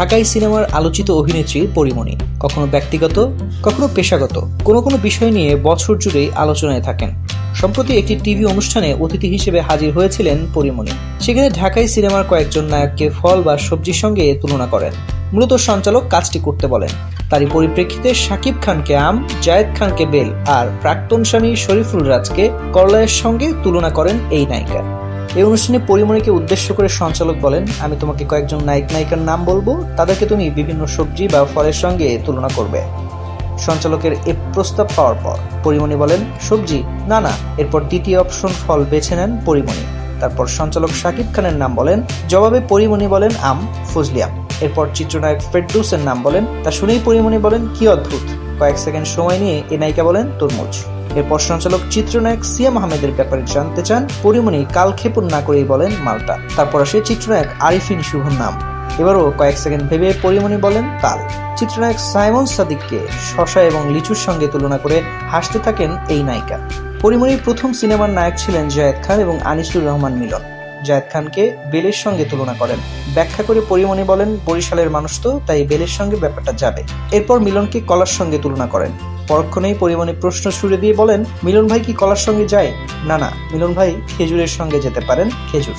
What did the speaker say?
ঢাকাই সিনেমার আলোচিত অভিনেত্রী পরীমণি কখনো ব্যক্তিগত, কখনো পেশাগত কোনো বিষয় নিয়ে বছর জুড়েই আলোচনায় থাকেন। সম্প্রতি একটি টিভি অনুষ্ঠানে অতিথি হিসেবে হাজির হয়েছিলেন পরীমণি। সেখানে ঢাকাই সিনেমার কয়েকজন নায়ককে ফল বা সবজির সঙ্গে তুলনা করেন। মূলত সঞ্চালক কাজটি করতে বলেন। তারই পরিপ্রেক্ষিতে শাকিব খানকে আম, জায়েদ খানকে বেল আর প্রাক্তন স্বামী শরীফুল রাজকে করলাইয়ের সঙ্গে তুলনা করেন এই নায়িকা। এই অনুষ্ঠানে পরীমণিকে উদ্দেশ্য করে সঞ্চালক বলেন, আমি তোমাকে কয়েকজন নায়ক নায়িকার নাম বলবো, তাদেরকে তুমি বিভিন্ন সবজি বা ফলের সঙ্গে তুলনা করবে। সঞ্চালকের এ প্রস্তাব পাওয়ার পর পরীমণি বলেন, সবজি না। এরপর দ্বিতীয় অপশন ফল বেছে নেন পরীমণি। তারপর সঞ্চালক শাকিব খানের নাম বলেন, জবাবে পরীমণি বলেন আম, ফজলি আম। এরপর চিত্রনায়ক ফেরদৌসের নাম বলেন, তা শুনেই পরীমণি বলেন, কি অদ্ভুত। কয়েক সেকেন্ড সময় নিয়ে এ নায়িকা বলেন তরমুজ। এরপর সঞ্চালক চিত্রনায়ক সিয়াম আহমেদের ব্যাপারে জানতে চান। পরীমণি কালক্ষেপণ না করেই বলেন মালটা। তারপর আসে চিত্রনায়ক আরিফিন শুভর নাম। এবারও কয়েক সেকেন্ড ভেবে পরীমণি বলেন তাল। চিত্রনায়ক সাইমন সাদিককে শসা এবং লিচুর সঙ্গে তুলনা করে হাসতে থাকেন এই নায়িকা। পরীমণির প্রথম সিনেমার নায়ক ছিলেন জায়েদ খান এবং আনিসুর রহমান মিলন। জায়েদ খানকে বেলের সঙ্গে তুলনা করেন। ব্যাখ্যা করে পরীমণি বলেন, বরিশালের মানুষ তো, তাই বেলের সঙ্গে ব্যাপারটা যাবে। এরপর মিলনকে কলার সঙ্গে তুলনা করেন। পরক্ষণেই পরীমণি প্রশ্ন ছুড়ে দিয়ে বলেন, মিলন ভাই কি কলার সঙ্গে যায়? না, মিলন ভাই খেজুরের সঙ্গে যেতে পারেন, খেজুর।